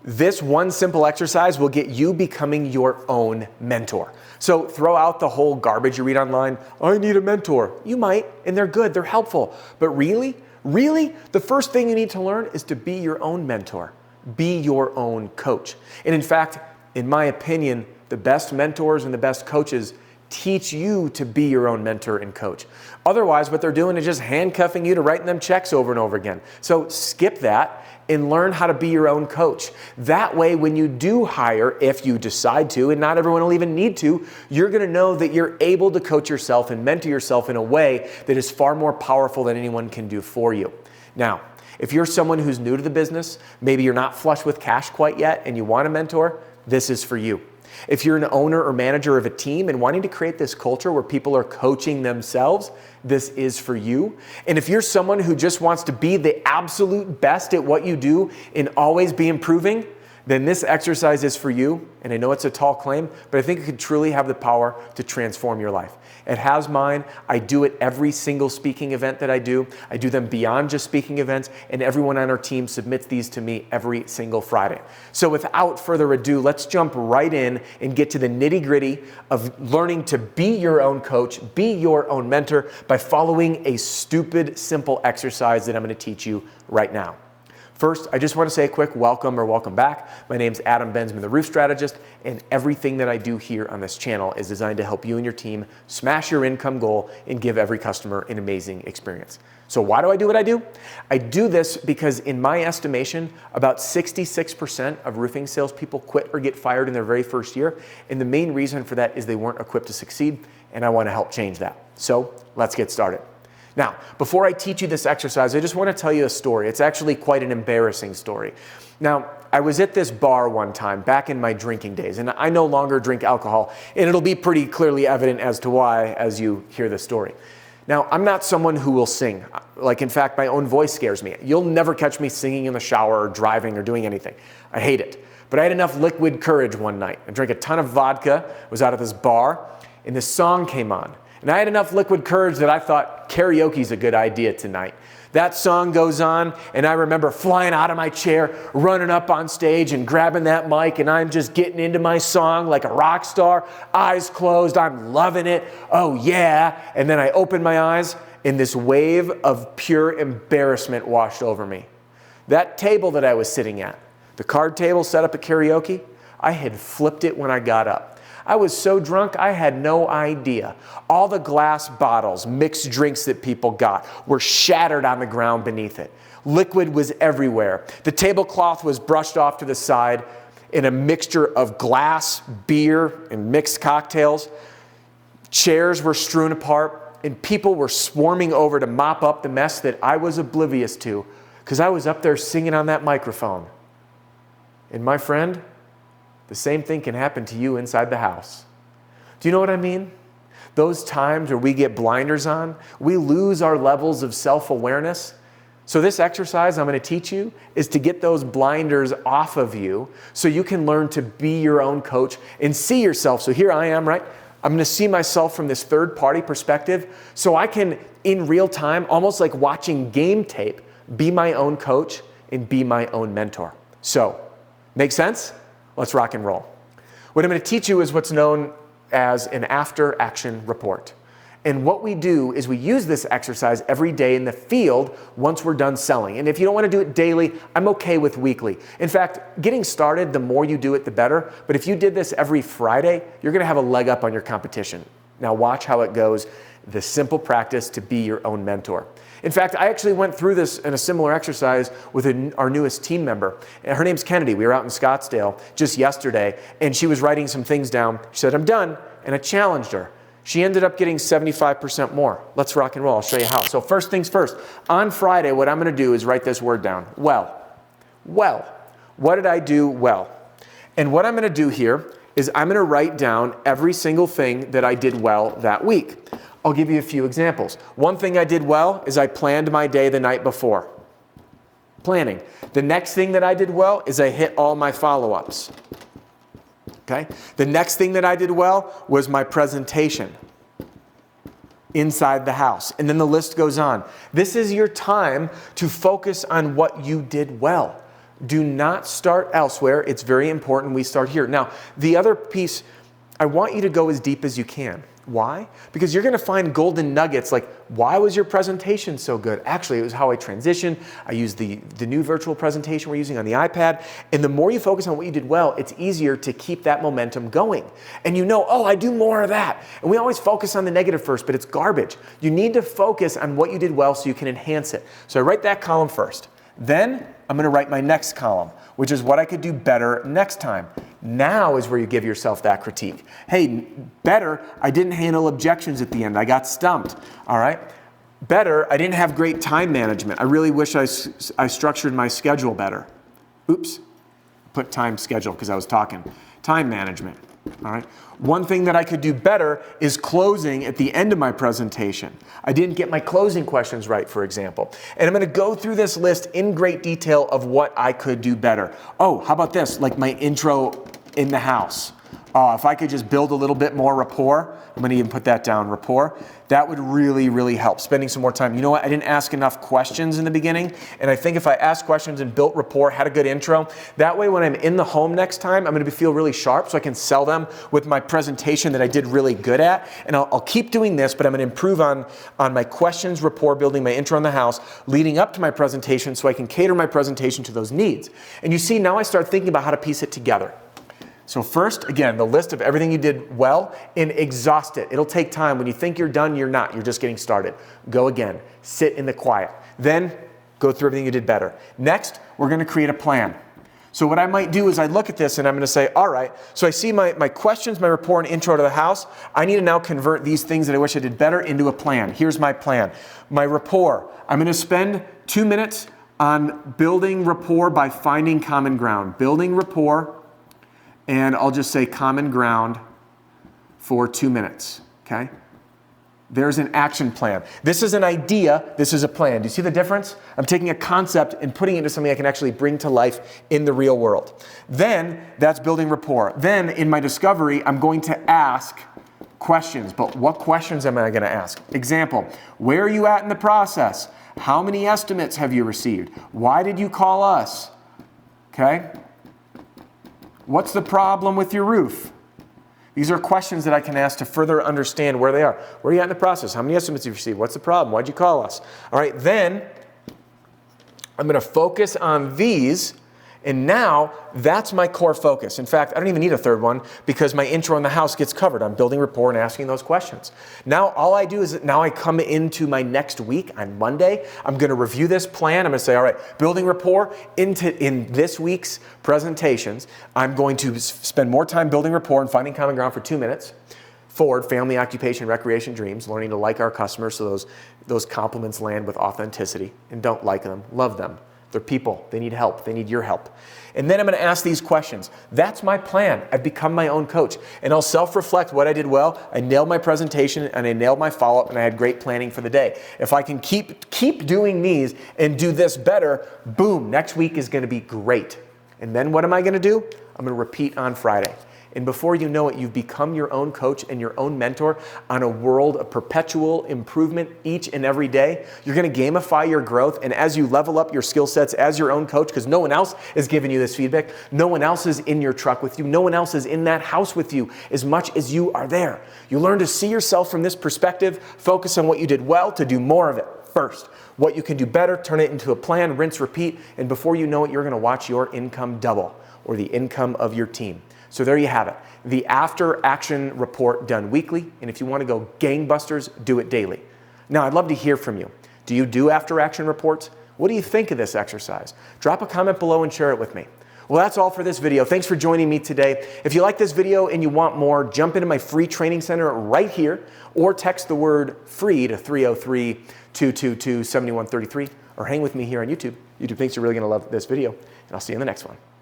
This one simple exercise will get you becoming your own mentor. So throw out the whole garbage you read online. I need a mentor. You might, and they're good, they're helpful. But really, the first thing you need to learn is to be your own mentor. Be your own coach. And in fact, in my opinion, the best mentors and the best coaches teach you to be your own mentor and coach. Otherwise, what they're doing is just handcuffing you to writing them checks over and over again. So skip that and learn how to be your own coach. That way, when you do hire, if you decide to, and not everyone will even need to, you're gonna know that you're able to coach yourself and mentor yourself in a way that is far more powerful than anyone can do for you. Now, if you're someone who's new to the business, maybe you're not flush with cash quite yet and you want a mentor, this is for you. If you're an owner or manager of a team and wanting to create this culture where people are coaching themselves, this is for you. And if you're someone who just wants to be the absolute best at what you do and always be improving, then this exercise is for you. And I know it's a tall claim, but I think it could truly have the power to transform your life. It has mine. I do it every single speaking event that I do. I do them beyond just speaking events, and everyone on our team submits these to me every single Friday. So without further ado, let's jump right in and get to the nitty-gritty of learning to be your own coach, be your own mentor by following a stupid, simple exercise that I'm going to teach you right now. First, I just want to say a quick welcome or welcome back. My name's Adam Bensman, the Roof Strategist, and everything that I do here on this channel is designed to help you and your team smash your income goal and give every customer an amazing experience. So why do I do what I do? I do this because in my estimation, about 66% of roofing salespeople quit or get fired in their very first year, and the main reason for that is they weren't equipped to succeed, and I want to help change that. So let's get started. Now, before I teach you this exercise, I just want to tell you a story. It's actually quite an embarrassing story. Now, I was at this bar one time back in my drinking days, and I no longer drink alcohol, and it'll be pretty clearly evident as to why as you hear the story. Now, I'm not someone who will sing. Like, in fact, my own voice scares me. You'll never catch me singing in the shower or driving or doing anything. I hate it. But I had enough liquid courage one night. I drank a ton of vodka, was out at this bar, and this song came on. And I had enough liquid courage that I thought karaoke's a good idea tonight. That song goes on, and I remember flying out of my chair, running up on stage and grabbing that mic, and I'm just getting into my song like a rock star, eyes closed, I'm loving it, oh yeah. And then I opened my eyes, and this wave of pure embarrassment washed over me. That table that I was sitting at, the card table set up at karaoke, I had flipped it when I got up. I was so drunk, I had no idea. All the glass bottles, mixed drinks that people got were shattered on the ground beneath it. Liquid was everywhere. The tablecloth was brushed off to the side in a mixture of glass, beer, and mixed cocktails. Chairs were strewn apart, and people were swarming over to mop up the mess that I was oblivious to because I was up there singing on that microphone. And my friend, the same thing can happen to you inside the house. Do you know what I mean? Those times where we get blinders on, we lose our levels of self-awareness. So this exercise I'm going to teach you is to get those blinders off of you so you can learn to be your own coach and see yourself. So here I am, right? I'm going to see myself from this third-party perspective so I can, in real time, almost like watching game tape, be my own coach and be my own mentor. So, make sense? Let's rock and roll. What I'm going to teach you is what's known as an after-action report. And what we do is we use this exercise every day in the field once we're done selling. And if you don't want to do it daily, I'm okay with weekly. In fact, getting started, the more you do it, the better. But if you did this every Friday, you're going to have a leg up on your competition. Now watch how it goes. The simple practice to be your own mentor. In fact, I actually went through this in a similar exercise with our newest team member. Her name's Kennedy. We were out in Scottsdale just yesterday, and she was writing some things down. She said, I'm done, and I challenged her. She ended up getting 75% more. Let's rock and roll. I'll show you how. So first things first. On Friday, what I'm going to do is write this word down. Well. What did I do well? And what I'm going to do here is I'm going to write down every single thing that I did well that week. I'll give you a few examples. One thing I did well is I planned my day the night before. Planning. The next thing that I did well is I hit all my follow-ups. Okay? The next thing that I did well was my presentation inside the house. And then the list goes on. This is your time to focus on what you did well. Do not start elsewhere. It's very important we start here. Now, the other piece, I want you to go as deep as you can. Why? Because you're going to find golden nuggets like, why was your presentation so good? Actually, it was how I transitioned. I used the new virtual presentation we're using on the iPad. And the more you focus on what you did well, it's easier to keep that momentum going. And you know, oh, I do more of that. And we always focus on the negative first, but it's garbage. You need to focus on what you did well so you can enhance it. So I write that column first. Then I'm going to write my next column, which is what I could do better next time. Now is where you give yourself that critique. Hey, better, I didn't handle objections at the end. I got stumped, all right? Better, I didn't have great time management. I really wish I structured my schedule better. Oops, put time schedule because I was talking. Time management, all right? One thing that I could do better is closing at the end of my presentation. I didn't get my closing questions right, for example. And I'm going to go through this list in great detail of what I could do better. Oh, how about this? Like my intro in the house. If I could just build a little bit more rapport, I'm going to even put that down, rapport. That would really, really help. Spending some more time. You know what? I didn't ask enough questions in the beginning. And I think if I asked questions and built rapport, had a good intro, that way when I'm in the home next time, I'm going to feel really sharp so I can sell them with my presentation that I did really good at. And I'll keep doing this, but I'm going to improve on my questions, rapport building, my intro in the house, leading up to my presentation so I can cater my presentation to those needs. And you see, now I start thinking about how to piece it together. So first, again, the list of everything you did well and exhaust it. It'll take time. When you think you're done, you're not. You're just getting started. Go again. Sit in the quiet. Then go through everything you did better. Next, we're going to create a plan. So what I might do is I look at this and I'm going to say, all right, so I see my questions, my rapport, and intro to the house. I need to now convert these things that I wish I did better into a plan. Here's my plan. My rapport. I'm going to spend 2 minutes on building rapport by finding common ground. Building rapport. And I'll just say common ground for 2 minutes, okay? There's an action plan. This is an idea, this is a plan. Do you see the difference? I'm taking a concept and putting it into something I can actually bring to life in the real world. Then, that's building rapport. Then, in my discovery, I'm going to ask questions. But what questions am I going to ask? Example, where are you at in the process? How many estimates have you received? Why did you call us? Okay? What's the problem with your roof? These are questions that I can ask to further understand where they are. Where are you at in the process? How many estimates have you received? What's the problem? Why'd you call us? All right, then I'm going to focus on these, and now that's my core focus. In fact, I don't even need a third one because my intro in the house gets covered. I'm building rapport and asking those questions. Now all I do is now I come into my next week on Monday. I'm going to review this plan. I'm going to say, all right, building rapport in this week's presentations. I'm going to spend more time building rapport and finding common ground for 2 minutes. Forward, family, occupation, recreation, dreams, learning to like our customers so those compliments land with authenticity. And don't like them, love them. They're people. They need help. They need your help. And then I'm going to ask these questions. That's my plan. I've become my own coach. And I'll self-reflect what I did well. I nailed my presentation and I nailed my follow-up and I had great planning for the day. If I can keep doing these and do this better, boom, next week is going to be great. And then what am I going to do? I'm going to repeat on Friday. And before you know it, you've become your own coach and your own mentor on a world of perpetual improvement each and every day. You're going to gamify your growth. And as you level up your skill sets as your own coach, because no one else is giving you this feedback, no one else is in your truck with you, no one else is in that house with you as much as you are there. You learn to see yourself from this perspective, focus on what you did well to do more of it first. What you can do better, turn it into a plan, rinse, repeat. And before you know it, you're going to watch your income double or the income of your team. So there you have it. The after action report done weekly. And if you want to go gangbusters, do it daily. Now, I'd love to hear from you. Do you do after action reports? What do you think of this exercise? Drop a comment below and share it with me. Well, that's all for this video. Thanks for joining me today. If you like this video and you want more, jump into my free training center right here or text the word FREE to 303-222-7133 or hang with me here on YouTube. YouTube thinks you're really going to love this video, and I'll see you in the next one.